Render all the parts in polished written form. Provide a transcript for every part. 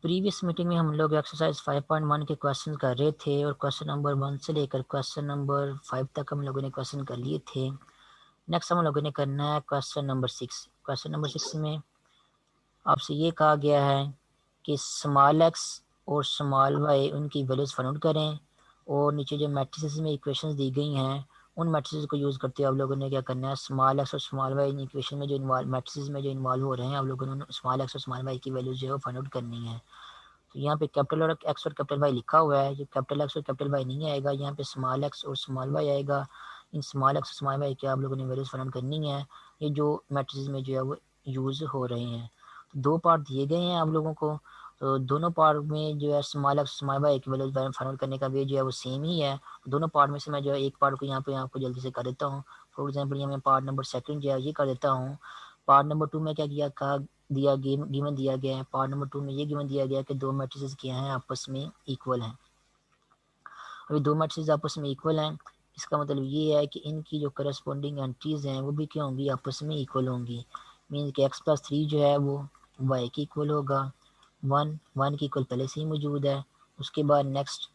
Previous meeting में हम लोग एक्सरसाइज 5.1 के क्वेश्चन कर रहे थे और क्वेश्चन नंबर 1 से लेकर क्वेश्चन नंबर 5 तक हम लोगों ने क्वेश्चन कर लिए थे। नेक्स्ट हम लोगों ने करना है क्वेश्चन नंबर 6। क्वेश्चन नंबर 6 में आपसे ये कहा गया है कि स्मॉल एक्स और स्मॉल वाई उनकी वैल्यूज फाइंड आउट करें और नीचे जो मैट्रिसेस में इक्वेशंस दी गई हैं उन मैट्रिसेस को यूज़ करते हुए आप लोगों ने क्या करना है, स्मॉल एक्स और स्मॉल वाई इन इक्वेशन में जो इन्वॉल्व मैट्रिसेस में जो इन्वॉल्व हो रहे हैं आप लोगों ने स्मॉल एक्स और स्मॉल वाई की वैल्यूज जो है फाइंड आउट करनी है। तो यहाँ पे कैपिटल और एक्स और कैपिटल वाई लिखा हुआ है, जो कैपिटल एक्स और कैपिटल वाई नहीं आएगा, यहाँ पे स्मॉल एक्स और स्मॉल वाई आएगा। इन स्मॉल एक्स और स्मॉल वाई के आप लोगों ने वैल्यूज फाइंड आउट करनी है, ये जो मैट्रिसेस में जो है वो यूज़ हो रहे हैं। तो दो पार्ट दिए गए हैं आप लोगों को, तो दोनों पार्ट में जो है स्मॉल एक्स स्मॉल वाई की वैल्यूज फाइंड आउट करने का वे जो है वो सेम ही है। दोनों पार्ट में से मैं जो है एक पार्ट को यहाँ पे आपको जल्दी से कर देता हूँ। फॉर एग्जाम्पल यहाँ मैं पार्ट नंबर सेकंड जो है ये कर देता हूँ। पार्ट नंबर 2 में क्या किया, कहा दिया गिवन दिया गया है, पार्ट नंबर 2 में ये गिवन दिया गया है कि दो मैट्रिसेस क्या हैं, आपस में इक्वल हैं। अभी दो मैट्रिसेस आपस में इक्वल हैं, इसका मतलब ये है कि इनकी जो करस्पॉन्डिंग एंट्रीज हैं वो भी क्या होंगी, आपस में इक्वल होंगी। मीन्स कि x+3 जो है वो y की इक्वल होगा, 1 की इक्वल पहले से ही मौजूद है। उसके बाद नेक्स्ट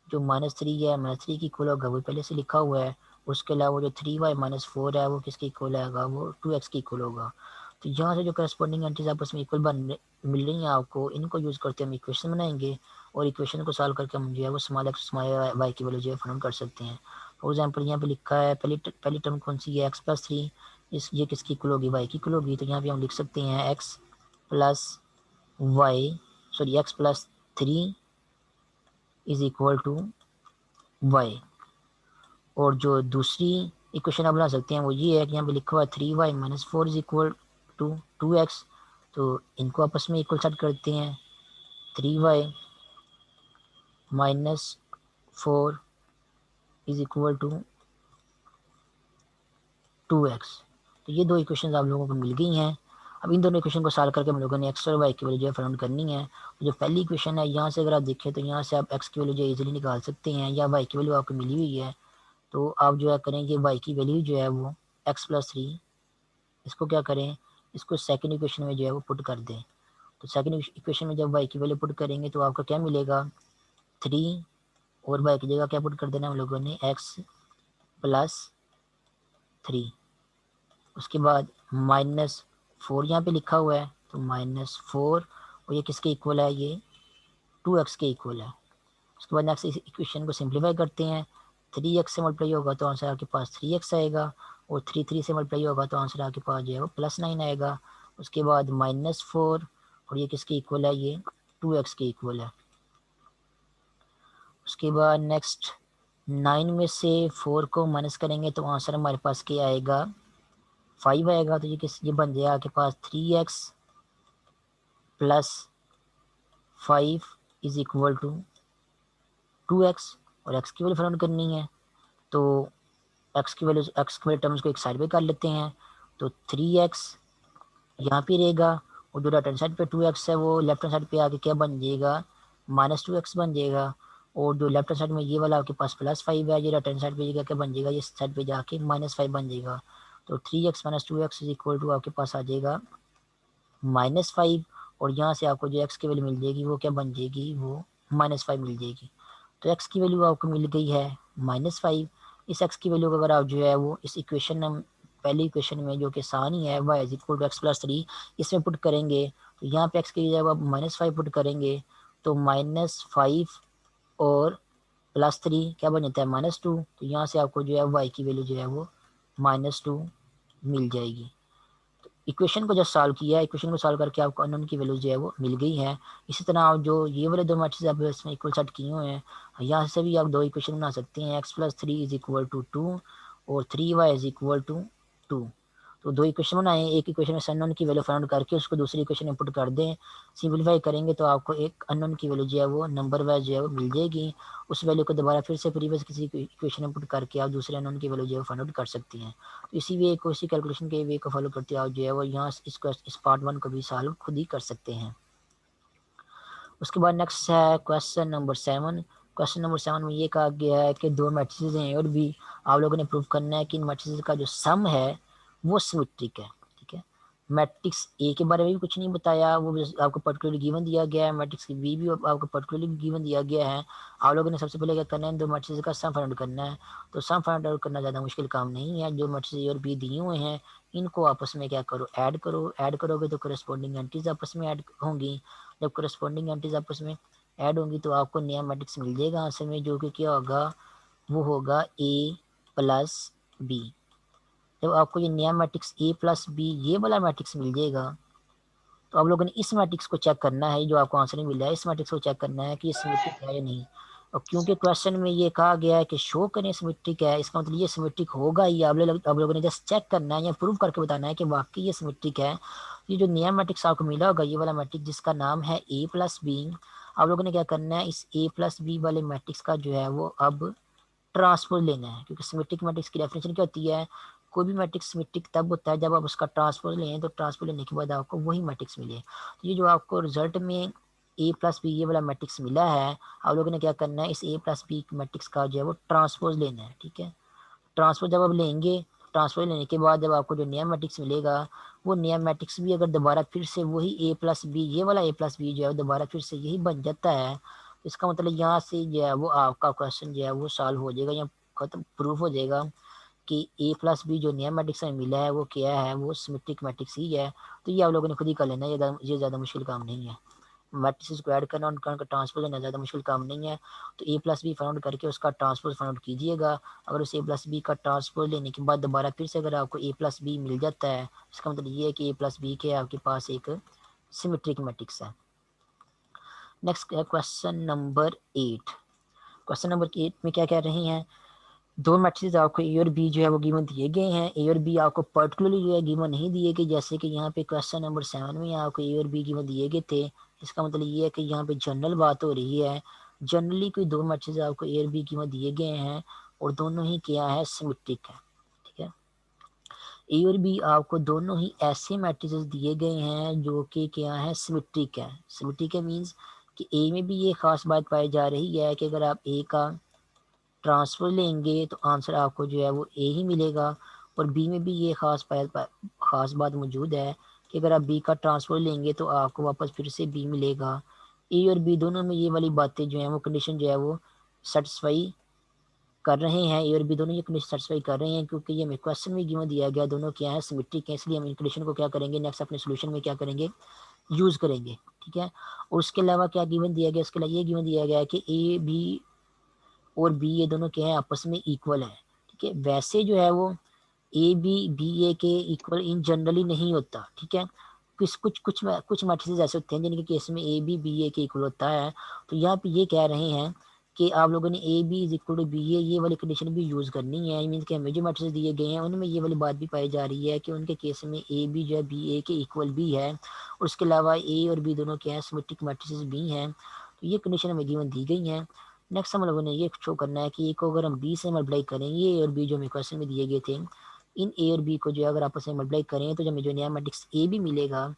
जो -3 है -3 की इक्वल होगा, वो पहले से लिखा हुआ है। उसके अलावा जो 3y-4 है वो किसके इक्वल आएगा, वो 2x की इक्वल होगा। तो यहाँ से जो करस्पॉन्डिंग एंट्रीज आपस में इक्वल मिल रही हैं आपको, इनको यूज़ करते हम इक्वेशन बनाएंगे और इक्वेशन को सॉल्व करके हम जो है वो स्मॉल एक्स स्मॉल वाई की वैल्यू जो है फाइंड कर सकते हैं। फॉर एग्जांपल यहाँ पे लिखा है पहली टर्म कौन सी है, x+3, इस ये किसकी इक्वल होगी, y की इक्वल होगी। तो यहाँ पे हम लिख सकते हैं x+3 is equal to y। और जो दूसरी इक्वेशन आप बना सकते हैं वो ये है कि यहाँ पे लिखा हुआ है 3y-4 is equal to 2x। तो इनको आपस में इक्वल सेट करते हैं, 3y-4 is equal to 2x। तो ये दो इक्वेशन आप लोगों को मिल गई हैं। अब इन दोनों इक्वेशन को सॉल्व करके हम लोगों ने एक्स और वाई की वैल्यू जो है फाइंड करनी है। तो जो पहली इक्वेशन है यहाँ से अगर आप देखें तो यहाँ से आप एक्स की वैल्यू जो है इजीली निकाल सकते हैं, या वाई की वैल्यू आपको मिली हुई है। तो आप जो है करेंगे वाई की वैल्यू जो है वो x+3, इसको क्या करें, इसको सेकंड इक्वेशन में जो है वो पुट कर दें। तो सेकंड इक्वेशन में जब वाई की वैल्यू पुट करेंगे तो आपका क्या मिलेगा, 3, और वाई की जगह क्या पुट कर देना हम लोगों ने, x+3। उसके बाद -4 यहाँ पे लिखा हुआ है, तो -4, और ये किसके इक्वल है, ये 2x के इक्वल है। उसके बाद नेक्स्ट इस इक्वेशन को सिंप्लीफाई करते हैं, 3x से मल्टीप्लाई होगा तो आंसर आपके पास 3x आएगा, और 3 से मल्टीप्लाई होगा तो आंसर आपके पास जो है वो +9 आएगा। उसके बाद -4, और ये किसके इक्वल है, ये 2x के इक्वल है। उसके बाद नेक्स्ट 9 में से 4 को माइनस करेंगे तो आंसर हमारे पास क्या आएगा, 5 आएगा। तो ये बन जाएगा आपके पास 3x + 5 is equal to 2x, और x की वैल्यू फाइंड करनी है। तो x की वैल्यू टर्म्स को एक साइड पे कर लेते हैं, तो 3x यहाँ पे रहेगा, और जो राइट हैंड साइड पे 2x है वो लेफ्ट हैंड साइड पे आके क्या बन जाएगा, -2x बन जाएगा। और जो लेफ्ट हैंड साइड में ये वाला आपके पास +5 है, ये राइट हैंड साइड पे क्या बन जाएगा, ये साइड पे जाके -5 बन जाएगा। तो 3x - 2x is equal to आपके पास आ जाएगा -5, और यहाँ से आपको जो x की वैल्यू मिल जाएगी वो क्या बन जाएगी, वो -5 मिल जाएगी। तो x की वैल्यू आपको मिल गई है -5। इस x की वैल्यू को अगर आप जो है वो इस इक्वेशन पहली इक्वेशन में जो कि आसान ही है, y is equal to x+3, इसमें पुट करेंगे। तो यहाँ पे x की जगह आप -5 पुट करेंगे, तो -5 और +3 क्या बन जाता है, -2। तो यहाँ से आपको जो है y की वैल्यू जो है वो -2 मिल जाएगी। इक्वेशन को जब सॉल्व किया, इक्वेशन को सॉल्व करके आपको अननोन की वैल्यू जो है वो मिल गई है। इसी तरह आप जो ये वाले दो मैट्रिक्स आप इसमें इक्वल सेट किए हुए हैं, यहाँ से भी आप दो इक्वेशन बना सकते हैं, x+3 इज इक्वल टू 2 और 3y इज इक्वल टू 2। तो दो इक्वेशन बनाए, एक इक्वेशन में अननोन की वैल्यू फाइंड करके उसको दूसरी इक्वेशन में पुट कर दें, सिंपलीफाई करेंगे तो आपको एक अननोन की वैल्यू जो है वो नंबर वाइज जो है वो मिल जाएगी। उस वैल्यू को दोबारा फिर से प्रीवियस किसी इक्वेशन में पुट करके आप दूसरे अननोन की वैल्यू जो है फाइंड आउट कर सकते हैं। तो इसी वे को, इसी कैलकुलेशन के वे को फॉलो करते आप जो है वो यहाँ इस पार्ट 1 को भी सॉल्व खुद ही कर सकते हैं। उसके बाद नेक्स्ट है क्वेश्चन नंबर 7। क्वेश्चन नंबर 7 में ये कहा गया है कि दो मैट्रिसेस हैं और भी आप लोगों ने प्रूव करना है कि इन मैट्रिसेस का जो सम है वो सिमेट्रिक है। ठीक है, मैट्रिक्स ए के बारे में भी कुछ नहीं बताया, वो आपको पर्टिकुलरली गिवन दिया गया है। मैट्रिक्स बी भी आपको पर्टिकुलरली गिवन दिया गया है। आप लोगों ने सबसे पहले क्या करना है, दो मैट्रिक्स का सम फाइंड आउट करना है। तो सम फाइंड आउट करना ज़्यादा मुश्किल काम नहीं है। जो मैट्रिक्स ए और बी दिए हुए हैं इनको आपस में क्या करो, ऐड करो। ऐड करोगे तो करस्पॉन्डिंग एंट्रीज आपस में ऐड होंगी। जब करस्पॉन्डिंग एंट्रीज आपस में ऐड होंगी तो आपको नया मैट्रिक्स मिल जाएगा आंसर में, जो कि क्या होगा, वो होगा ए प्लस बी। जब आपको ये नया मैट्रिक्स ए प्लस बी ये वाला मैट्रिक्स मिल जाएगा तो आप लोगों ने इस मैट्रिक्स को चेक करना है, जो आपको आंसर नहीं मिल रहा है इस मैट्रिक्स को चेक करना है कि ये सिमेट्रिक है या नहीं। और क्योंकि क्वेश्चन में ये कहा गया है कि शो करें सिमेट्रिक है, इसका मतलब ये सिमेट्रिक होगा ही। आप लोगों ने जस्ट चेक करना है या प्रूव करके बताना है कि वाकई ये सिमेट्रिक है। ये जो नया मैट्रिक्स आपको मिला होगा ये वाला मैट्रिक्स जिसका नाम है ए प्लस बी, आप लोगों ने क्या करना है, इस ए प्लस बी वाले मैट्रिक्स का जो है वो अब ट्रांसपोज लेना है। क्योंकि सिमेट्रिक मैट्रिक्स की डेफिनेशन क्या होती है, कोई भी मैट्रिक्स सिमेट्रिक तब होता है जब आप उसका ट्रांसपोज लें, तो ट्रांसपोज लेने के बाद आपको वही मैट्रिक्स मिले। तो ये जो आपको रिजल्ट में ए प्लस बी ये वाला मैट्रिक्स मिला है, आप लोगों ने क्या करना है, इस ए प्लस बी मैट्रिक्स का जो है वो ट्रांसपोज लेना है। ठीक है, ट्रांसपोज जब आप लेंगे, ट्रांसपोज लेने के बाद जब आपको जो नया मैट्रिक्स मिलेगा वो नया मैट्रिक्स भी अगर दोबारा फिर से वही ए प्लस बी ये वाला ए प्लस बी जो है दोबारा फिर से यही बन जाता है, तो इसका मतलब यहाँ से जो है वो आपका क्वेश्चन जो है वो सॉल्व हो जाएगा या खत्म प्रूफ हो जाएगा कि ए प्लस बी जो नया मैट्रिक्स में मिला है वो क्या है, वो सिमेट्रिक मैट्रिक्स ही है। तो ये आप लोगों ने खुद ही कर लेना है, ये ज़्यादा मुश्किल काम नहीं है। मैट्रिक्स को ऐड करना उनका ट्रांसपोज लेना ज़्यादा मुश्किल काम नहीं है। तो ए प्लस बी फाइंड आउट करके उसका ट्रांसपोज फाइंड आउट कीजिएगा। अगर उस ए प्लस बी का ट्रांसपोज लेने के बाद दोबारा फिर से अगर आपको ए प्लस बी मिल जाता है, इसका मतलब ये है कि ए प्लस बी के आपके पास एक सिमेट्रिक मैट्रिक्स है। नेक्स्ट है क्वेश्चन नंबर 8। क्वेश्चन नंबर 8 में क्या कह रहे हैं, दो मैट्रिक्स आपको ए और बी जो है वो गिवन दिए गए हैं। ए और बी आपको पर्टिकुलरली जो है गिवन नहीं दिए गए, जैसे कि यहाँ पे क्वेश्चन नंबर 7 में आपको ए और बी गिवन दिए गए थे। इसका मतलब ये है कि यहाँ पे जनरल बात हो रही है। जनरली कोई दो मैट्रिक्स आपको ए और बी गिवन दिए गए हैं और दोनों ही क्या है, सिमेट्रिक है। ठीक है, ए और बी आपको दोनों ही ऐसे मैट्रिक्स दिए गए हैं जो कि क्या है, सिमेट्रिक है। सिमेट्रिक है मीन्स कि ए में भी ये खास बात पाई जा रही है कि अगर आप ए का ट्रांसफर लेंगे तो आंसर आपको जो है वो ए ही मिलेगा। और बी में भी ये खास बात मौजूद है कि अगर आप बी का ट्रांसफर लेंगे तो आपको वापस फिर से बी मिलेगा। ए और बी दोनों में ये वाली बातें जो हैं वो कंडीशन जो है वो सेटिस्फाई कर रहे हैं। ए और बी दोनों ये कंडीशन सेटिस्फाई कर रहे हैं, क्योंकि ये हमें क्वेश्चन में गिवन दिया गया, दोनों क्या है, सिमेट्रिक है। इसलिए हम इन कंडीशन को क्या करेंगे, नेक्स्ट अपने सोल्यूशन में क्या करेंगे, यूज़ करेंगे। ठीक है, और उसके अलावा क्या गिवन दिया गया, इसके अलावा ये गिवन दिया गया है कि ए बी और बी ये दोनों क्या है, आपस में इक्वल है। ठीक है, वैसे जो है वो ए बी बी ए के इक्वल इन जनरली नहीं होता। ठीक है, कुछ मैट्रिसेस ऐसे होते हैं जिनके केस में ए बी बी ए के इक्वल होता है। तो यहाँ पे ये कह रहे हैं कि आप लोगों ने A B is equal to B A ये वाली कंडीशन भी यूज़ करनी है। मीन्स कि हमें जो मैट्रिसेस दिए गए हैं उनमें ये वाली बात भी पाई जा रही है कि उनके केस में ए बी जो है बी ए के इक्वल भी है। और उसके अलावा ए और बी दोनों क्या है, सिमेट्रिक मैट्रिसेस भी हैं। तो ये कंडीशन हमें गिवन दी गई हैं। नेक्स्ट हम लोगों ने ये शो करना है कि ए को अगर हम बी से मल्टीप्लाई करेंगे, ए और बी जो हमें क्वेश्चन में दिए गए थे, इन ए और बी को जो है अगर आपस में मल्टीप्लाई करें तो हमें जो नया मैट्रिक्स ए भी मिलेगा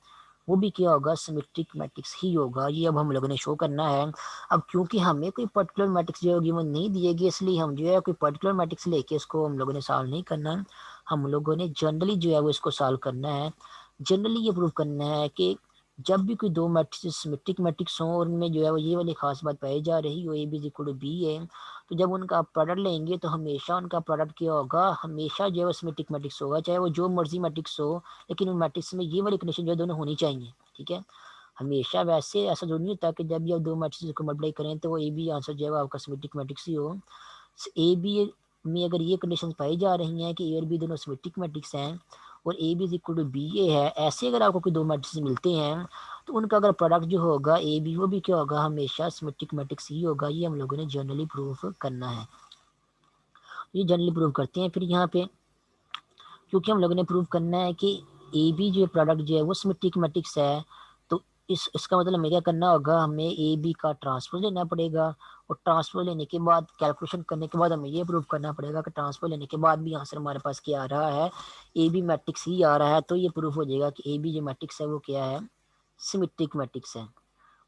वो भी क्या होगा, सिमेट्रिक मैट्रिक्स ही होगा। ये अब हम लोगों ने शो करना है। अब क्योंकि हमें कोई पर्टिकुलर मैट्रिक्स जो है गिवन नहीं दिए गए, इसलिए हम जो है कोई पर्टिकुलर मैट्रिक्स लेके इसको हम लोगों ने सॉल्व नहीं करना। हम लोगों ने जनरली जो है वो इसको सॉल्व करना है। जनरली ये प्रूव करना है कि जब भी कोई दो मैट्रिक्स सिमेट्रिक मैट्रिक्स हों और उनमें जो है वो ये वाली खास बात पाई जा रही हो, A B equal to B है, तो जब उनका आप प्रोडक्ट लेंगे तो हमेशा उनका प्रोडक्ट क्या होगा, हमेशा जो है वो सिमेट्रिक मैट्रिक्स होगा, चाहे वो जो मर्जी मैट्रिक्स हो। लेकिन उन मैट्रिक्स में ये वाली कंडीशन जो है दोनों होनी चाहिए। ठीक है, हमेशा वैसे ऐसा जरूरी नहीं होता कि जब भी आप दो मैट्रिक्स को मल्टीप्लाई करें तो वो ए बी आंसर जो है वो आपका सिमेट्रिक मैट्रिक्स ही हो। ए बी में अगर ये कंडीशन पाई जा रही हैं कि ए और बी दोनों सिमेट्रिक मैट्रिक्स हैं और A B is equal to B A है, ऐसे अगर आपको कोई दो मैट्रिक्स मिलते हैं तो उनका अगर प्रोडक्ट जो होगा ए बी वो भी क्या होगा, हमेशा सिमेट्रिक मैट्रिक्स ही होगा। ये हम लोगों ने जनरली प्रूफ करना है। ये जनरली प्रूव करते हैं। फिर यहाँ पे क्योंकि हम लोगों ने प्रूव करना है कि ए बी जो प्रोडक्ट जो है वो सिमेट्रिक मैट्रिक्स है, तो इसका मतलब हमें क्या करना होगा, हमें ए बी का ट्रांसफर लेना पड़ेगा। और ट्रांसफर लेने के बाद कैलकुलेशन करने के बाद हमें ये प्रूव करना पड़ेगा कि ट्रांसफर लेने के बाद भी आंसर हमारे पास क्या आ रहा है, ए बी मैट्रिक्स ही आ रहा है। तो ये प्रूफ हो जाएगा कि ए बी जो मैट्रिक्स है वो क्या है, सिमेट्रिक मैट्रिक्स है।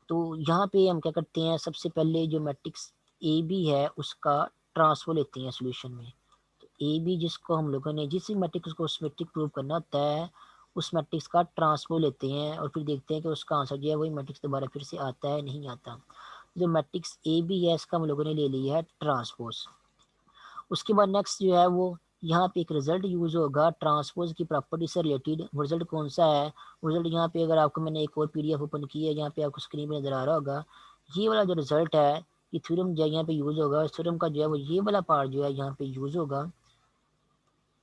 तो यहाँ पे हम क्या करते हैं, सबसे पहले जो मैट्रिक्स ए बी है उसका ट्रांसफर लेते हैं सोल्यूशन में। ए बी जिसको हम लोगों ने जिस मैट्रिक्स को सिमेट्रिक प्रूव करना होता है उस मैट्रिक्स का ट्रांसपोज लेते हैं और फिर देखते हैं कि उसका आंसर जो है वही मैट्रिक्स दोबारा फिर से आता है नहीं आता। जो मैट्रिक्स ए बी है इसका हम लोगों ने ले लिया है ट्रांसपोज। उसके बाद नेक्स्ट जो है वो यहाँ पे एक रिजल्ट यूज होगा ट्रांसपोज की प्रॉपर्टी से रिलेटेड। रिजल्ट कौन सा है? रिजल्ट यहाँ पे अगर आपको मैंने एक और पीडीएफ ओपन की है, यहाँ पे आपको स्क्रीन पे नजर आ रहा होगा। ये वाला जो रिजल्ट है ये थ्योरम जो है यहाँ पे यूज होगा। थ्योरम का जो है वो ये वाला पार्ट जो है यहाँ पे यूज होगा।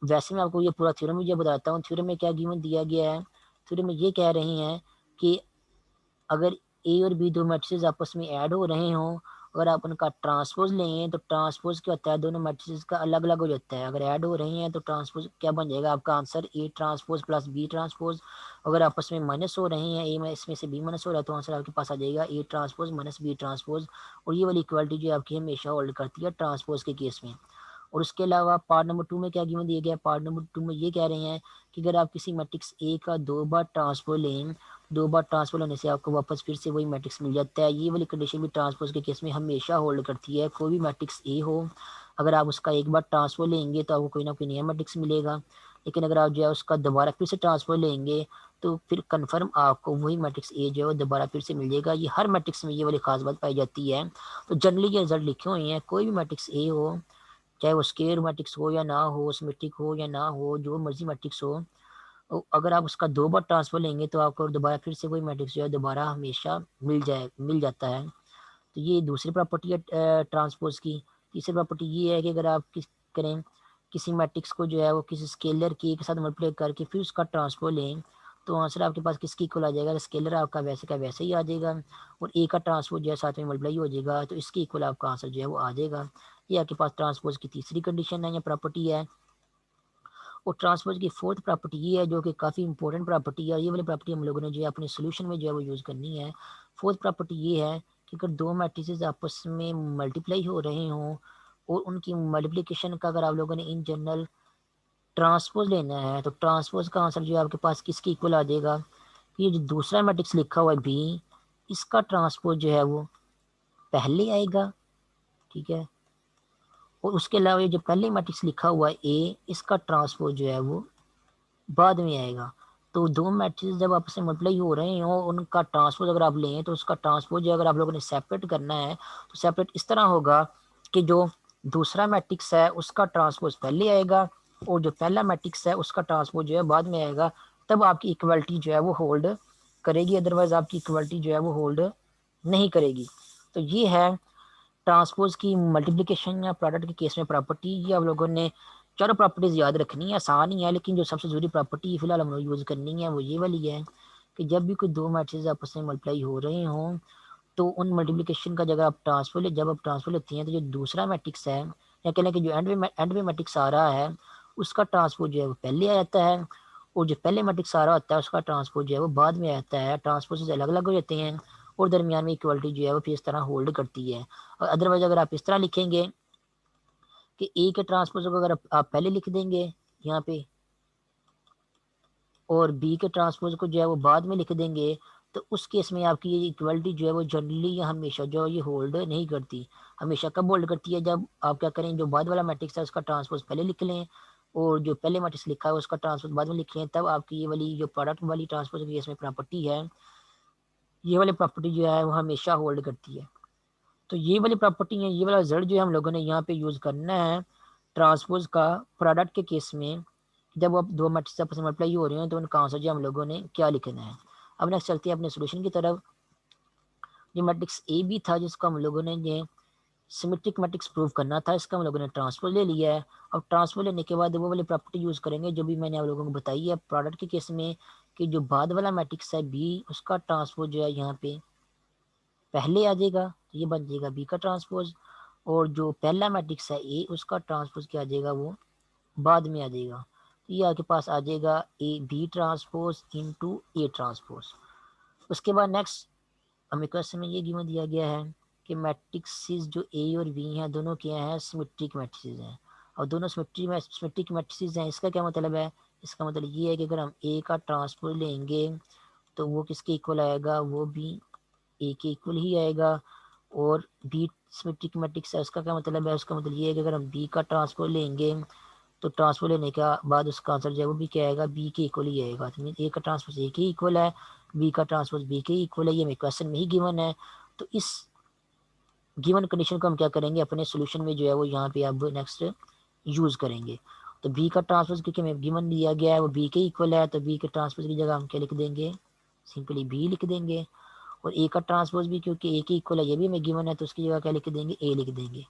वैसे मैं आपको ये पूरा थ्योरम भी जो बताता हूँ। थ्योरम में क्या गिवन दिया गया है? थ्योरम में ये कह रहे हैं कि अगर ए और बी दो मैट्रिसेस आपस में ऐड हो रहे हों, अगर आप उनका ट्रांसपोज लें तो ट्रांसपोज क्या होता है? दोनों मैट्रिसेस का अलग अलग हो जाता है। अगर ऐड हो रही हैं तो ट्रांसपोज क्या बन जाएगा? आपका answer A transpose plus B transpose. अगर आपस में माइनस हो रही हैं, ए में इसमें से बी माइनस हो रहा है, तो आंसर आपके पास आ जाएगा A transpose minus B transpose. और ये वाली इक्वालिटी जो आपकी हमेशा होल्ड करती है ट्रांसपोज के केस में। और उसके अलावा पार्ट नंबर 2 में क्या गिवन दिया गया है? पार्ट नंबर 2 में ये कह रहे हैं कि अगर आप किसी मैट्रिक्स ए का दो बार ट्रांसपोज लें, दो बार ट्रांसपोज लेने से आपको वापस फिर से वही मैट्रिक्स मिल जाता है। ये वाली कंडीशन भी ट्रांसपोज के केस में हमेशा होल्ड करती है। कोई भी मैट्रिक्स ए हो, अगर आप उसका एक बार ट्रांसपोज लेंगे तो आपको कोई ना कोई नया मैट्रिक्स मिलेगा। लेकिन अगर आप जो है उसका दोबारा फिर से ट्रांसपोज लेंगे तो फिर कन्फर्म आपको वही मैट्रिक्स ए जो है दोबारा फिर से मिल जाएगा। ये हर मैट्रिक्स में ये वाली खास बात पाई जाती है। तो जनरली ये रिजल्ट लिखे हुए हैं, कोई भी मैट्रिक्स ए हो, चाहे वो स्केयर मैट्रिक्स हो या ना हो, सिमेट्रिक हो या ना हो, जो मर्जी मैट्रिक्स हो, अगर आप उसका दो बार ट्रांसफर लेंगे तो आपको दोबारा फिर से वही मैट्रिक्स जो है दोबारा हमेशा मिल जाता है। तो ये दूसरी प्रॉपर्टी है ट्रांसपोज की। तीसरी प्रॉपर्टी ये है कि अगर आप करें किसी मैट्रिक्स को जो है वो किसी स्केलर के साथ मल्टीप्लाई करके फिर उसका ट्रांसपोज लें तो आंसर आपके पास किसकी इक्वल आ जाएगा? स्केलर आपका वैसे का वैसे ही आ जाएगा और ए का ट्रांसपोज जो है साथ में मल्टीप्लाई हो जाएगा, तो इसकी इक्वल आपका आंसर जो है वो आ जाएगा। ये आपके पास ट्रांसपोज की तीसरी कंडीशन है या प्रॉपर्टी है। और ट्रांसपोज की फोर्थ प्रॉपर्टी ये है जो कि काफ़ी इंपॉर्टेंट प्रॉपर्टी है। ये वाली प्रॉपर्टी हम लोगों ने जो है अपने सोल्यूशन में जो है वो यूज़ करनी है। फोर्थ प्रॉपर्टी ये है कि अगर दो मैट्रिसेस आपस में मल्टीप्लाई हो रहे हों और उनकी मल्टीप्लिकेशन का अगर आप लोगों ने इन जनरल ट्रांसपोज लेना है तो ट्रांसपोज का आंसर जो है आपके पास किसकी इक्वल आ जाएगा? ये जो दूसरा मैट्रिक्स लिखा हुआ है बी, इसका ट्रांसपोज जो है वो पहले आएगा, ठीक है। और उसके अलावा ये जो पहले मैट्रिक्स लिखा हुआ है ए, इसका ट्रांसपोज जो है वो बाद में आएगा। तो दो मैट्रिक्स जब आपस में मल्टीप्लाई हो रहे हो उनका ट्रांसपोज अगर आप लें तो उसका ट्रांसपोज जो अगर आप लोगों ने सेपरेट करना है तो सेपरेट इस तरह होगा कि जो दूसरा मैट्रिक्स है उसका ट्रांसपोज पहले आएगा और जो पहला मैट्रिक्स है उसका ट्रांसपोज जो है बाद में आएगा। तब आपकी इक्वलिटी जो है वो होल्ड करेगी, अदरवाइज आपकी इक्वलिटी जो है वो होल्ड नहीं करेगी। तो ये है ट्रांसपोज की मल्टीप्लिकेशन या प्रोडक्ट के केस में प्रॉपर्टी। ये आप लोगों ने चारों प्रॉपर्टीज याद रखनी है, आसान ही है, लेकिन जो सबसे जरूरी प्रॉपर्टी फिलहाल हम लोग यूज़ करनी है वो ये वाली है कि जब भी कोई दो मैट्रिक्स आपस में मल्टीप्लाई हो रहे हों तो उन मल्टीप्लिकेशन का जब आप ट्रांसफर लेते हैं तो जो दूसरा मैट्रिक्स है या कहने कि जो एंड में मैट्रिक्स आ रहा है उसका ट्रांसपोज जो है वो पहले आ जाता है और जो पहले मैट्रिक्स आ रहा होता है उसका ट्रांसपोज जो है वो बाद में आता है। ट्रांसपोज अलग अलग हो जाते हैं और दरमियान में इक्वलिटी जो है वो फिर इस तरह होल्ड करती है। और अदरवाइज अगर आप इस तरह लिखेंगे कि ए के ट्रांसपोज को अगर आप पहले लिख देंगे यहाँ पे और बी के ट्रांसपोज को जो है वो बाद में लिख देंगे तो उस केस में आपकी ये इक्वलिटी जो है वो जनरली या हमेशा जो ये होल्ड नहीं करती। हमेशा कब होल्ड करती है? जब आप क्या करें, जो बाद वाला मैट्रिक्स है उसका ट्रांसपोज पहले लिख लें और जो पहले मैट्रिक्स लिखा है उसका ट्रांसपोज बाद में लिख लें, तब आपकी ये वाली जो प्रोडक्ट वाली ट्रांसपोज की इसमें प्रॉपर्टी है, ये वाली प्रॉपर्टी जो है वो हमेशा होल्ड करती है। तो ये वाली प्रॉपर्टी है, ये वाला रिजल्ट जो है हम लोगों ने यहाँ पे यूज़ करना है ट्रांसपोज का प्रोडक्ट के केस में। जब आप दो मैट्रिक्स आपस में मल्टीप्लाई हो रहे हैं तो उनका आंसर जो हम लोगों ने क्या लिखना है। अब नेक्स्ट चलते हैं अपने सोल्यूशन की तरफ। जो मैट्रिक्स ए बी था जिसको हम लोगों ने ये सिमेट्रिक मैट्रिक्स प्रूव करना था, इसका हम लोगों ने ट्रांसपोज ले लिया है। अब ट्रांसपोज लेने के बाद वो वाली प्रॉपर्टी यूज़ करेंगे जो भी मैंने आप लोगों को बताई है प्रोडक्ट के केस में, कि जो बाद वाला मैट्रिक्स है बी उसका ट्रांसपोज जो है यहाँ पे पहले आ जाएगा, तो ये बन जाएगा बी का ट्रांसपोज। और जो पहला मैट्रिक्स है ए उसका ट्रांसपोज क्या आ जाएगा? वो बाद में आ जाएगा। तो ये आपके पास आ जाएगा A B transpose into A transpose. उसके बाद नेक्स्ट हमें क्वेश्चन में ये गिवन दिया गया है कि मैट्रिक्सेस जो ए और बी हैं दोनों क्या हैं? सिमेट्रिक मैट्रिसेस हैं। और दोनों सिमेट्रिक मैट्रिसेस हैं, इसका क्या मतलब है? इसका मतलब ये है कि अगर हम ए का ट्रांसपोज लेंगे तो वो किसके इक्वल आएगा? वो भी ए के इक्वल ही आएगा। और बी सिमेट्रिक मैट्रिक्स है, उसका क्या मतलब है? उसका मतलब ये है कि अगर हम बी का ट्रांसपोज लेंगे तो ट्रांसपोज लेने के बाद उसका आंसर जो है वो भी क्या आएगा, बी के इक्वल ही आएगा। तो मीन ए का ट्रांसपोज ए के इक्वल है, बी का ट्रांसपोज बी के इक्वल है, ये मेरे क्वेश्चन में ही गिवन है। तो इस गिवन कंडीशन को हम क्या करेंगे, अपने सोल्यूशन में जो है वो यहाँ पे अब नेक्स्ट यूज़ करेंगे। तो बी का ट्रांसपोज क्योंकि हमें गिवन दिया गया है वो बी के इक्वल है, तो बी के ट्रांसपोज की जगह हम क्या लिख देंगे, सिंपली बी लिख देंगे। और ए का ट्रांसपोज भी क्योंकि ए के इक्वल है, ये भी हमें गिवन है, तो उसकी जगह क्या लिख देंगे, ए लिख देंगे।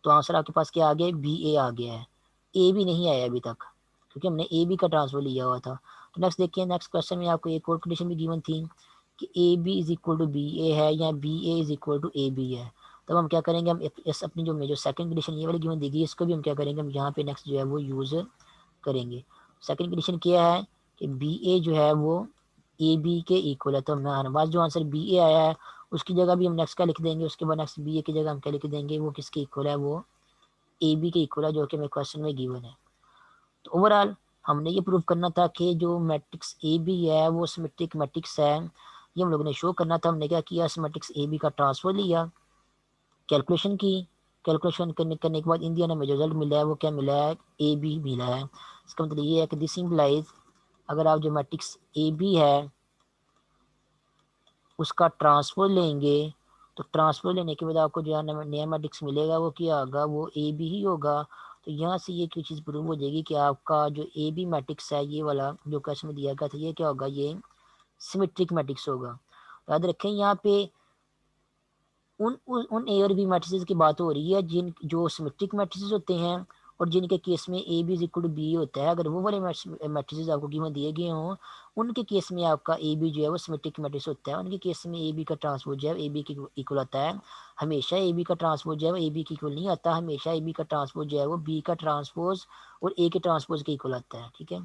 तो आंसर आपके पास क्या आ गया, बी ए आ गया है। ए भी नहीं आया अभी तक क्योंकि हमने ए बी का ट्रांसफर लिया हुआ था। तो नेक्स्ट देखिए, नेक्स्ट क्वेश्चन में आपको एक और कंडीशन भी गिवन थी कि A B is equal to B A है या B A is equal to A B है। तब हम क्या करेंगे, हम इस अपनी जो सेकंड कंडीशन ये वाली गिवन दी गई, इसको भी हम क्या करेंगे, हम यहाँ पे नेक्स्ट जो है वो यूज़ करेंगे। सेकंड कंडीशन क्या है कि बी ए जो है वो ए बी के इक्वल है। तो हमारे पास जो आंसर बी ए आया है उसकी जगह भी हम नेक्स्ट क्या लिख देंगे, उसके बाद नेक्स्ट बी ए की जगह हम क्या लिख देंगे, वो किसके इक्वल है, वो ए बी के इक्वल है, जो कि मेरे क्वेश्चन में गिवन है। तो ओवरऑल हमने ये प्रूव करना था कि जो मैट्रिक्स ए बी है वो सिमेट्रिक मैट्रिक्स है, ये हम लोगों ने शो करना था। हमने क्या किया, सिमेट्रिक्स ए बी का ट्रांसफर लिया, कैलकुलेशन की, कैलकुलेशन करने के बाद इंडिया ने हमें जो रिजल्ट मिला है वो क्या मिला है, ए बी मिला है। इसका मतलब ये है कि दिस इम्प्लाइज अगर आप जो मैट्रिक्स ए बी है उसका ट्रांसफर लेंगे, तो ट्रांसफर लेने के बाद आपको जो है नया मैट्रिक्स मिलेगा वो क्या होगा, वो ए बी ही होगा। तो यहाँ से ये कोई चीज़ प्रूव हो जाएगी कि आपका जो ए बी मैट्रिक्स है, ये वाला जो क्वेश्चन में दिया गया था, ये क्या होगा, ये सिमेट्रिक मैट्रिक्स होगा। याद रखें यहाँ पे उन ए और बी मैट्रिसेस की बात हो रही है जिन जो सिमेट्रिक मैट्रिसेस होते हैं और जिनके केस में A B is equal to B होता है। अगर वो वाले मैट्रिसेस आपको गिवन दिए गए हों, उनके केस में आपका ए बी जो है वो सिमेट्रिक मैट्रिक्स होता है। उनके केस में ए बी का ट्रांसपोज जो है ए बी के इक्वल आता है। हमेशा ए बी का ट्रांसपोज जो है वो ए बी के इक्वल नहीं आता, हमेशा ए बी का ट्रांसपोज जो है वो बी का ट्रांसपोज और ए के ट्रांसपोज के इक्वल आता है। ठीक है,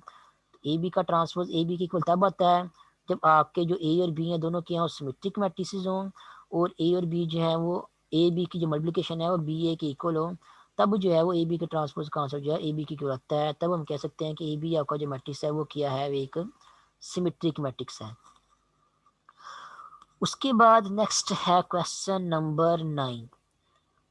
ए बी का ट्रांसपोज ए बी के इक्वल तब आता है जब आपके जो ए और बी हैं दोनों के यहाँ सिमेट्रिक मैट्रिसेस हों, और ए और बी जो है वो ए बी की जो मल्टीप्लिकेशन है वो बी ए के इक्वल हो, तब जो है वो ए बी के ट्रांसपोज का आंसर जो है ए बी की इक्वल आता है। तब हम कह सकते हैं कि ए बी आपका जो मैट्रिक्स है वो क्या है, वो एक सिमेट्रिक मैट्रिक्स है। उसके बाद नेक्स्ट है क्वेश्चन नंबर 9।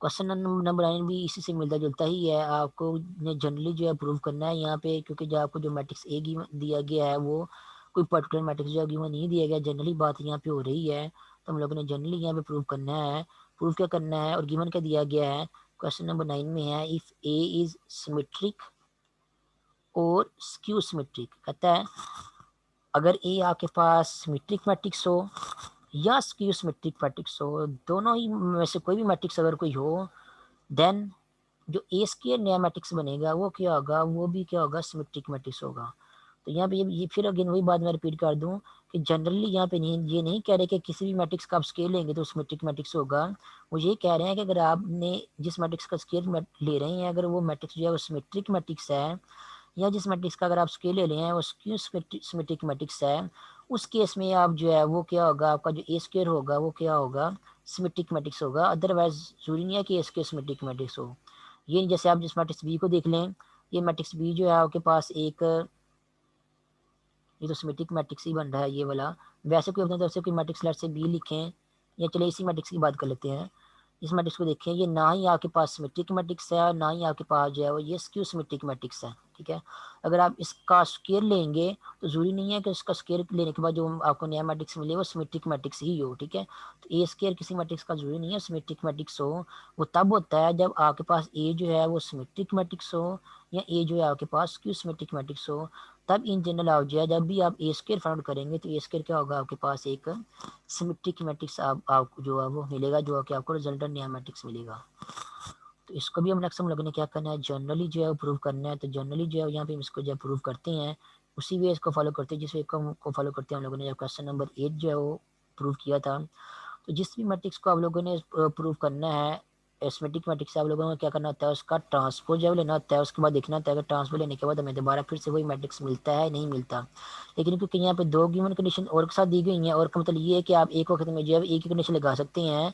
क्वेश्चन नंबर 9 भी इसी से मिलता जुलता ही है। आपको जनरली जो है प्रूव करना है यहाँ पे, क्योंकि जो आपको जो मैट्रिक्स ए दिया गया है वो कोई पर्टिकुलर मैट्रिक्स जो है नहीं दिया गया, जनरली बात यहाँ पे हो रही है। तो हम लोगों ने जनरली यहाँ पे प्रूव करना है। प्रूव क्या करना है और गिवन क्या दिया गया है, क्वेश्चन नंबर 9 में है इफ़ ए इज सिमेट्रिक और स्क्यू सिमेट्रिक। कहता है अगर ए आपके पास सिमेट्रिक मैट्रिक्स हो या स्क्यू सिमेट्रिक मैट्रिक्स हो, दोनों ही में से कोई भी मैट्रिक्स अगर कोई हो, देन जो ए स्क्वायर नया मैट्रिक्स बनेगा वो क्या होगा, वो भी क्या होगा, सिमेट्रिक मैट्रिक्स होगा। तो यहाँ पे ये फिर अगेन वही बात मैं रिपीट कर दूं कि जनरली यहाँ पे नहीं, ये नहीं कह रहे कि किसी भी मैट्रिक्स का आप स्केल लेंगे तो सिमेट्रिक मैट्रिक्स होगा। वो ये कह रहे हैं कि अगर आपने जिस मैट्रिक्स का स्केल ले रहे हैं, अगर वो मैट्रिक्स जो है वो सिमेट्रिक मैट्रिक्स है, या जिस मैट्रिक्स का अगर आप स्केल ले रहे हैं वो स्क्यू सिमेट्रिक मैट्रिक्स है, उस केस में आप जो है वो क्या होगा, आपका जो ए स्क्वायर होगा वो क्या होगा, सिमेट्रिक मैट्रिक्स होगा। अदरवाइज जरूरी नहीं है कि ए स्क्वायर सिमेट्रिक मैट्रिक्स हो। ये जैसे आप जिस मैट्रिक्स बी को देख लें, ये मैट्रिक्स बी जो है आपके पास एक, ये तो सिमेट्रिक मैट्रिक्स ही बन रहा है ये वाला। वैसे कोई अपनी तरफ से कोई मैट्रिक्स लेट से बी लिखें, या चले इसी मैट्रिक्स की बात कर लेते हैं। इस मैट्रिक्स को देखें, ये ना ही आपके पास सिमेट्रिक मैट्रिक्स है और ना ही आपके पास जो है वो ये स्क्यू सिमेट्रिक मैट्रिक्स है। ठीक है, अगर आप इसका स्क्वायर लेंगे तो जरूरी नहीं है कि उसका स्क्वायर लेने के बाद जो आपको नया मैट्रिक्स मिले वो सिमेट्रिक मैट्रिक्स ही हो। ठीक है, तो ए स्क्वायर किसी मैट्रिक्स का जरूरी नहीं है सिमेट्रिक मैट्रिक्स हो। वो तब होता है जब आपके पास ए जो है वो सिमेट्रिक मैट्रिक्स हो, या ए जो है आपके पास स्क्यू सिमेट्रिक मैट्रिक्स हो। तब इन जनरल आप जो है जब भी आप ए स्क्वायर फाइंड करेंगे तो ए स्क्वायर क्या होगा, आपके पास एक सिमेट्रिक मैट्रिक्स आपको जो है वो मिलेगा, जो कि आपको रिजल्टेंट नया मैट्रिक्स मिलेगा। तो इसको भी हम नेक्स्ट हम लोगों ने क्या करना है, जनरली जो है प्रूव करना है। तो जनरली जो है यहाँ पे हम इसको जो है प्रूव करते हैं, उसी वे इसको फॉलो करते हैं जिस वे को फॉलो करते हैं हम लोगों ने जब क्वेश्चन नंबर 8 जो है वो प्रूव किया था। तो जिस भी मैट्रिक्स को आप लोगों ने प्रूव करना है, एस्मेटिक मैट्रिक्स से आप लोगों को क्या करना होता है, उसका ट्रांसपोज जो लेना होता है। उसके बाद देखना होता है कि ट्रांसपोज लेने के बाद हमें दोबारा फिर से वही मैट्रिक्स मिलता है नहीं मिलता। लेकिन क्योंकि यहाँ पे दो गिवन कंडीशन और के साथ दी गई हैं, और का मतलब ये है कि आप एक वक्त में जो है एक ही कंडीशन लगा सकते हैं।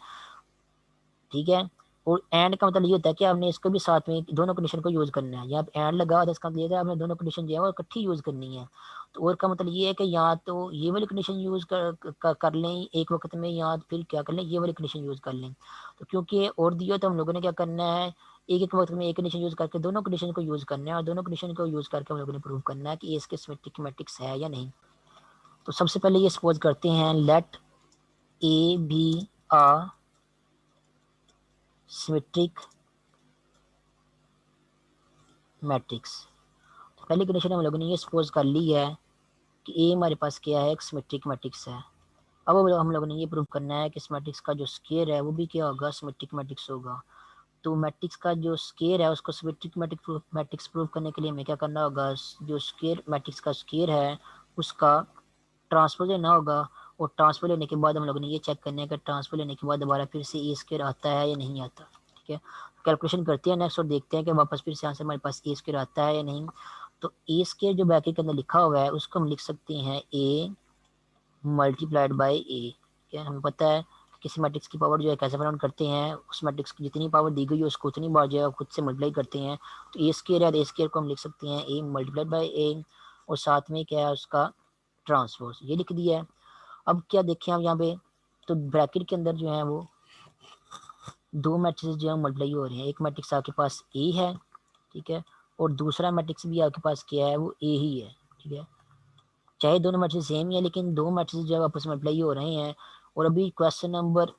ठीक है, और एंड का मतलब ये होता है कि आपने इसको भी साथ में दोनों कंडीशन को यूज़ करना है। यहाँ पे एंड लगा हुआ था, इसका मतलब ये था आपने दोनों कंडीशन जो है वो इकट्ठी यूज़ करनी है। तो और का मतलब ये है कि या तो ये वाली कंडीशन यूज़ कर लें एक वक्त में, या फिर क्या कर लें, ये वाली कंडीशन यूज़ कर लें। तो क्योंकि और दिया तो हम लोगों ने क्या करना है, एक एक वक्त में एक कंडीशन यूज़ करके दोनों कंडीशन को यूज़ करना है, और दोनों कंडीशन को यूज़ करके हम लोगों ने प्रूव करना है कि ए इसके सिमेट्रिक मैट्रिक्स है या नहीं। तो सबसे पहले ये सपोज करते हैं, let A B a symmetric matrix. तो पहली कंडीशन हम लोगों ने ये सपोज कर ली है कि ए हमारे पास क्या है, एक सिमेट्रिक मैट्रिक्स है। अब हम लोगों ने ये प्रूव करना है कि इस मैट्रिक्स का जो स्केयर है वो भी क्या होगा, सिमेट्रिक मैट्रिक्स होगा। तो मैट्रिक्स का जो स्केयर है उसको सिमेट्रिक मैट्रिक्स प्रूव करने के लिए हमें क्या करना होगा, जो स्केयर मैट्रिक्स का स्केयर है उसका ट्रांसफर लेना होगा, और ट्रांसफर लेने के बाद हम लोगों ने ये चेक करना है कि ट्रांसफर लेने के बाद दोबारा फिर से ए स्केयर आता है या नहीं आता। ठीक है, कैलकुलेशन करते हैं नेक्स्ट और देखते हैं कि वापस फिर से आंसर हमारे पास ए स्केयर आता है या नहीं। तो ए स्केयर जो ब्रैकेट के अंदर लिखा हुआ है उसको हम लिख सकते हैं ए मल्टीप्लाइड बाई ए। क्या हमें पता है किसी मैट्रिक्स की पावर जो है कैसे फाइंड करते हैं, उस मैट्रिक्स की जितनी पावर दी गई है उसको उतनी बार जो है खुद से मल्टीप्लाई करते हैं। तो ए स्केयर है, ए स्केयर को हम लिख सकते हैं ए मल्टीप्लाइड बाई ए, और साथ में क्या है उसका ट्रांसपोज, ये लिख दिया है। अब क्या देखें आप यहाँ पे, तो ब्रैकेट के अंदर जो है वो दो मैट्रिक्स जो है मल्टीप्लाई हो रहे हैं। एक मैट्रिक्स आपके पास ए है, ठीक है, और दूसरा मैट्रिक्स भी आपके पास क्या है, वो ए ही है। ठीक है, चाहे दोनों मैट्रिक्स सेम ही है लेकिन दो मैट्रिक्स जो है आपस में मल्टीप्लाई हो रहे हैं। और अभी क्वेश्चन नंबर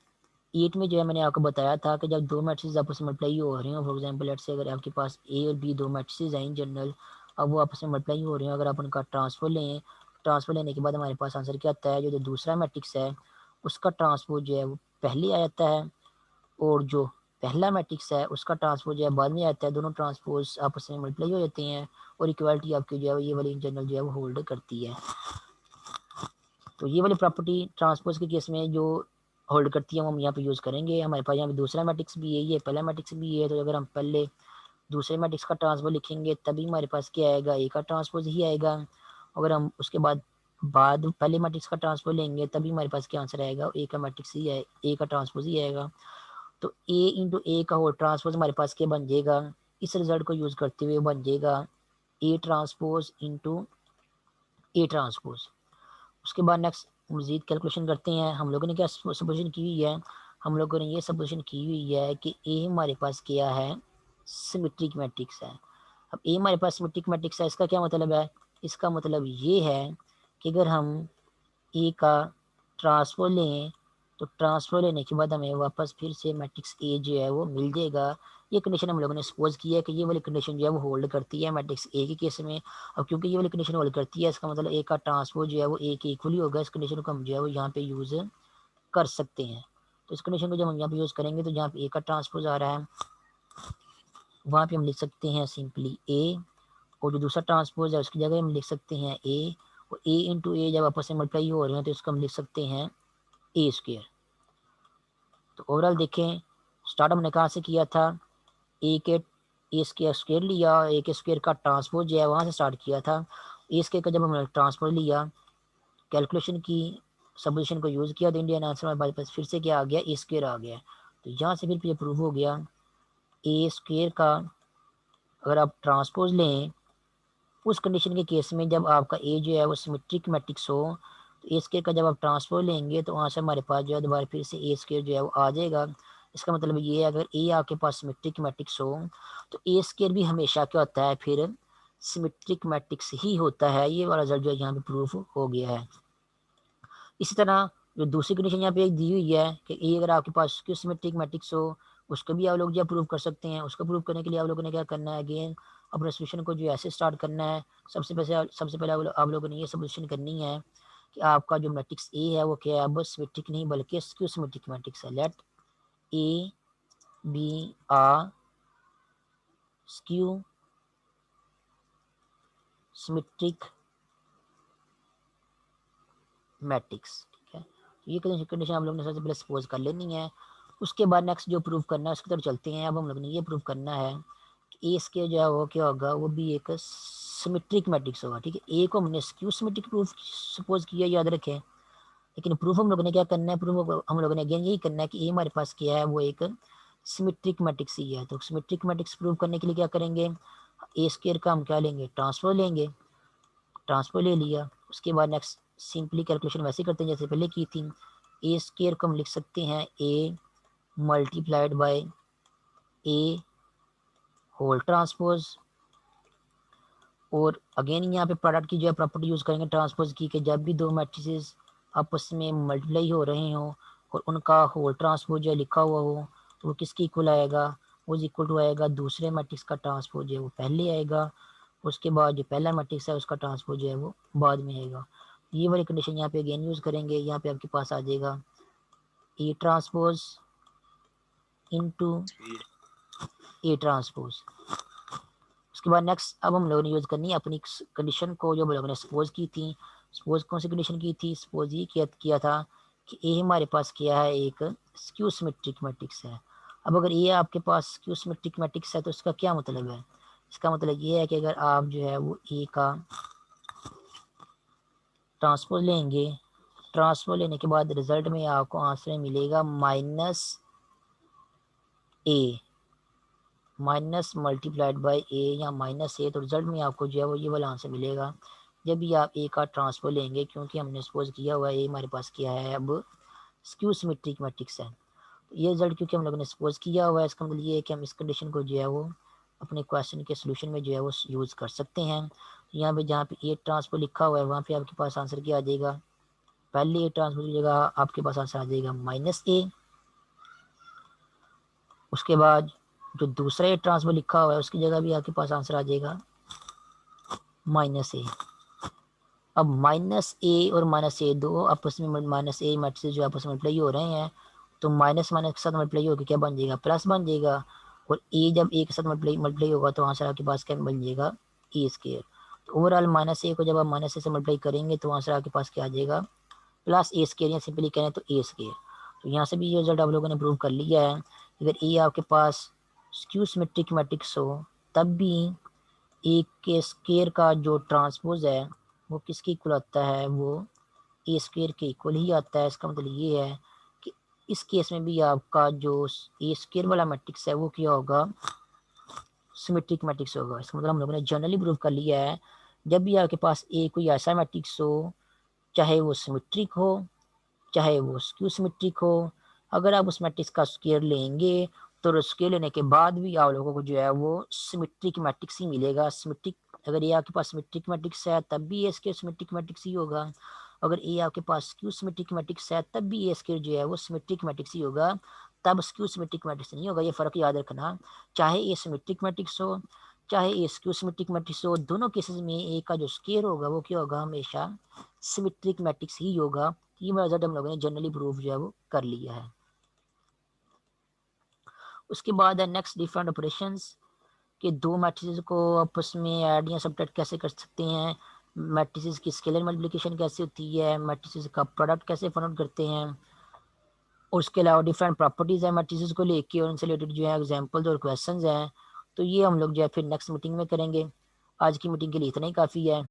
8 में जो है मैंने आपको बताया था कि जब दो मैट्रिक्स आपस में मल्टीप्लाई हो रहे हो, फॉर एग्जांपल लेट्स से अगर आपके पास ए और बी दो मैट्रिक्स हैं इन जनरल, अब वो आपस में मल्टीप्लाई हो रहे हैं, अगर आप उनका ट्रांसफर लें, ट्रांसफर लेने के बाद हमारे पास आंसर क्या आता है, जो दूसरा मैट्रिक्स है उसका ट्रांसपोज जो है वो पहले आ जाता है, और जो पहला मैट्रिक्स है उसका ट्रांसपोज जो है बाद में आता है। दोनों ट्रांसपोज आपस में मल्टीप्लाई हो जाते हैं, और इक्वालिटी आपकी जो है ये वाली इन जनरल जो है वो होल्ड करती है। तो ये वाली प्रॉपर्टी ट्रांसपोज के केस में जो होल्ड करती है वो हम यहाँ पे यूज़ करेंगे। हमारे पास यहाँ पे दूसरा मैट्रिक्स भी है, ये पहला मैट्रिक्स भी है, तो अगर हम पहले दूसरे मैट्रिक्स का ट्रांसपोज लिखेंगे तभी हमारे पास क्या आएगा, ए का ट्रांसपोज ही आएगा। अगर हम उसके बाद पहले मैट्रिक्स का ट्रांसपोज लेंगे तभी हमारे पास क्या आंसर आएगा, ए का मैट्रिक्स ही है, ए का ट्रांसपोज ही आएगा। तो ए इंटू ए का होल ट्रांसपोज हमारे पास क्या बन जाएगा, इस रिजल्ट को यूज़ करते हुए बन जाएगा A transpose into A transpose. उसके बाद नेक्स्ट मज़ीद कैलकुलेशन करते हैं। हम लोगों ने क्या सपोजिशन की हुई है, हम लोगों ने ये सपोजिशन की हुई है कि ए हमारे पास क्या है, सिमेट्रिक मैट्रिक्स है। अब ए हमारे पास सिमेट्रिक मैट्रिक्स है, इसका क्या मतलब है, इसका मतलब ये है कि अगर हम ए का ट्रांसफर लें तो ट्रांसफर लेने के बाद हमें वापस फिर से मैट्रिक्स ए जो है वो मिल जाएगा। ये कंडीशन हम लोगों ने सपोज की है कि ये वाली कंडीशन जो है वो होल्ड करती है मैट्रिक्स ए के केस में। अब क्योंकि ये वाली कंडीशन होल्ड करती है इसका मतलब ए का ट्रांसपोज जो है वो ए के इक्वली होगा। इस कंडीशन को हम जो है वो यहाँ पे यूज़ कर सकते हैं। तो इस कंडीशन को जब हम यहाँ पे यूज़ करेंगे तो जहाँ पे ए का ट्रांसपोज आ रहा है वहाँ पे हम लिख सकते हैं सिंपली ए, और जो दूसरा ट्रांसपोज है उसकी जगह हम लिख सकते हैं ए, और ए इंटू ए जब आपस में मल्टीप्लाई हो रहे हैं तो इसको हम लिख सकते हैं ए स्क्वेयर। तो ओवरऑल देखें, स्टार्ट हमने कहाँ से किया था, ए के ए स्क्वेयर स्क्वेयर लिया, ए के स्क्वेयर का ट्रांसपोज जो है वहाँ से स्टार्ट किया था। ए स्क्वेयर का जब हमने ट्रांसपोज लिया, कैलकुलेशन की सब्स्टिट्यूशन को यूज़ किया, तो इंडियन आंसर हमारे पास फिर से क्या आ गया, ए स्क्वेयर आ गया। तो यहाँ से फिर ये प्रूव हो गया ए स्क्वेयर का अगर आप ट्रांसपोज लें उस कंडीशन के केस में जब आपका ए जो है वो सिमेट्रिक मैट्रिक्स हो, तो ए स्क्वायर का जब आप ट्रांसफर लेंगे तो वहाँ से हमारे पास जो है दोबारा फिर से ए स्क्वायर जो है वो आ जाएगा। इसका मतलब ये है अगर ए आपके पास सिमेट्रिक मैट्रिक्स हो तो ए स्क्वायर भी हमेशा क्या होता है, फिर सिमेट्रिक मैट्रिक्स ही होता है। ये वाला रिजल्ट जो है यहाँ पे प्रूफ हो गया है। इसी तरह जो दूसरी कंडीशन यहाँ पे एक दी हुई है कि ए अगर आपके पास क्यों सिमेट्रिक मैट्रिक्स हो, उसको भी आप लोग जो प्रूव कर सकते हैं। उसको प्रूव करने के लिए आप लोगों ने क्या करना है, अगेन अपने सोल्यूशन को जो ऐसे स्टार्ट करना है। सबसे पहले आप लोगों ने ये सब्स्टिट्यूशन करनी है कि आपका जो मैट्रिक्स ए है वो क्या है, बस सिमेट्रिक नहीं बल्कि स्क्यू सिमेट्रिक मैट्रिक्स है। Let A B a skew symmetric matrix. ठीक है, तो ये कंडीशन आप लोगों ने सबसे पहले सपोज कर लेनी है। उसके बाद नेक्स्ट जो प्रूव करना है उसकी तरफ चलते हैं। अब हम लोगों ने ये प्रूव करना है कि ए स्क्वायर जो है वो क्या होगा, वो भी एक सिमेट्रिक मैट्रिक्स होगा। ठीक है, ए को हमने स्क्यू सिमेट्रिक प्रूफ सपोज किया, याद रखें, लेकिन प्रूफ हम लोगों ने क्या करना है, प्रूफ हम लोगों ने अगेन यही करना है कि ए हमारे पास क्या है, वो एक सिमेट्रिक मैट्रिक्स ही है। तो सिमेट्रिक मैट्रिक्स प्रूव करने के लिए क्या करेंगे, ए स्क्वायर का हम क्या लेंगे, ट्रांसफर लेंगे। ट्रांसपोज ले लिया। उसके बाद नेक्स्ट सिंपली कैलकुलेशन वैसे करते हैं जैसे पहले की थी। ए स्क्वायर को हम लिख सकते हैं A multiplied by A whole transpose, और अगेन यहाँ पे प्रोडक्ट की जो है प्रॉपर्टी यूज़ करेंगे ट्रांसपोज की, कि जब भी दो मैट्रिसेस आपस में मल्टीप्लाई हो रहे हों और उनका होल ट्रांसपोज जो लिखा हुआ हो तो वो किसके इक्वल आएगा, वो इक्वल टू आएगा दूसरे मैट्रिक्स का ट्रांसपोज है वो पहले आएगा, उसके बाद जो पहला मैट्रिक्स है उसका ट्रांसपोज जो है वो बाद में आएगा। ये वाली कंडीशन यहाँ पे अगेन यूज़ करेंगे। यहाँ पे आपके पास आ जाएगा A transpose into A transpose. उसके बाद नेक्स्ट अब हम लोगों ने यूज़ करनी है अपनी कंडीशन को जो हम लोगों ने सपोज की थी। सपोज कौन सी कंडीशन की थी, सपोज ये किया था कि ए हमारे पास क्या है, एक स्क्यू सिमेट्रिक मैट्रिक्स है। अब अगर ये आपके पास स्क्यू सिमेट्रिक मैट्रिक्स है तो इसका क्या मतलब है, इसका मतलब ये है कि अगर आप जो है वो ए का ट्रांसपोज लेंगे, ट्रांसपोज लेने के बाद रिजल्ट में आपको आंसर मिलेगा minus A minus multiplied by A या माइनस ए, तो रिजल्ट में आपको जो है वो ये वाला आंसर मिलेगा जब भी आप ए का ट्रांसफर लेंगे, क्योंकि हमने सपोज किया हुआ है ए हमारे पास क्या है अब स्क्यू सिमेट्रिक मैट्रिक्स है। तो ये रिजल्ट क्योंकि हम लोगों ने सपोज किया हुआ है इसका मतलब ये है कि हम इस कंडीशन को जो है वो अपने क्वेश्चन के सोल्यूशन में जो है वो यूज़ कर सकते हैं। तो यहाँ पे जहाँ पे ए ट्रांसफर लिखा हुआ है वहाँ पे आपके पास आंसर क्या आ जाएगा, पहले ए ट्रांसफर की जगह आपके पास आंसर आ जाएगा माइनस ए। उसके बाद जो दूसरा ए ट्रांसफर लिखा हुआ है उसकी जगह भी आपके पास आंसर आ जाएगा माइनस ए। अब माइनस ए और माइनस ए दो आपस में माइनस ए मैट्रिक्स जो आपस में मल्टीप्लाई हो रहे हैं तो माइनस माइनस के साथ मल्टीप्लाई होकर क्या बन जाएगा, प्लस बन जाएगा। और ए जब ए के साथ मल्टीप्लाई होगा तो आंसर आपके पास क्या बन जाएगा, ए स्क्वायर। तो ओवरऑल माइनस ए को जब आप माइनस ए से मल्टीप्लाई करेंगे तो आंसर आपके पास क्या आ जाएगा, प्लस ए स्क्वायर, या सिंपली करें तो ए स्क्वायर। तो यहाँ से भी ये रिजल्ट आप लोगों ने प्रूव कर लिया है। अगर ए आपके पास स्क्यू सिमेट्रिक मैट्रिक्स हो तब भी ए के स्क्वायर का जो ट्रांसपोज है वो किसके इक्वल आता है, वो ए स्क्वायर के इक्वल ही आता है। इसका मतलब ये है कि इस केस में भी आपका जो ए स्क्वायर वाला मैट्रिक्स है वो क्या होगा, सिमेट्रिक मैट्रिक्स होगा। इसका मतलब हम लोगों ने जनरली प्रूव कर लिया है जब भी आपके पास ए कोई ऐसा मैट्रिक्स हो, चाहे वो सिमेट्रिक हो चाहे वो स्क्यू सिमेट्रिक हो, अगर आप उस मैट्रिक्स का स्क्वायर लेंगे तो स्क्वायर लेने के बाद भी आप लोगों को जो है वो सिमेट्रिक मैट्रिक्स ही मिलेगा। सिमेट्रिक, अगर ये आपके पास सिमेट्रिक मैट्रिक्स है तब भी ये स्क्वायर सिमेट्रिक मैट्रिक्स ही होगा, अगर ये आपके पास स्क्यू सिमेट्रिक मैट्रिक्स है तब भी ये स्क्वायर जो है वो सिमेट्रिक मैट्रिक्स ही होगा, तब स्क्यू सिमेट्रिक मैट्रिक्स नहीं होगा। ये फ़र्क याद रखना, चाहे ये सिमेट्रिक मैट्रिक्स हो चाहे ये स्क्यू सिमेट्रिक मैट्रिक्स हो, दोनों केसेस में ए का जो स्क्वायर होगा वो क्या होगा, हमेशा सिमेट्रिक मैट्रिक्स ही होगा। ये मेथड हम लोगों ने जनरली प्रूफ जो है वो कर लिया है। उसके बाद है नेक्स्ट डिफरेंट ऑपरेशंस, कि दो मैट्रिसेस को आपस में ऐड या सब्ट्रैक्ट कैसे कर सकते हैं, मैट्रिसेस की स्केलर मल्टीप्लिकेशन कैसे होती है, मैट्रिसेस का प्रोडक्ट कैसे फाइंड आउट करते हैं, और उसके अलावा डिफरेंट प्रॉपर्टीज़ हैं मैट्रिसेस को लेके और उनसे रिलेटेड जो है एग्जांपल्स और क्वेश्चंस हैं। तो ये हम लोग जो है फिर नेक्स्ट मीटिंग में करेंगे। आज की मीटिंग के लिए इतना ही काफ़ी है।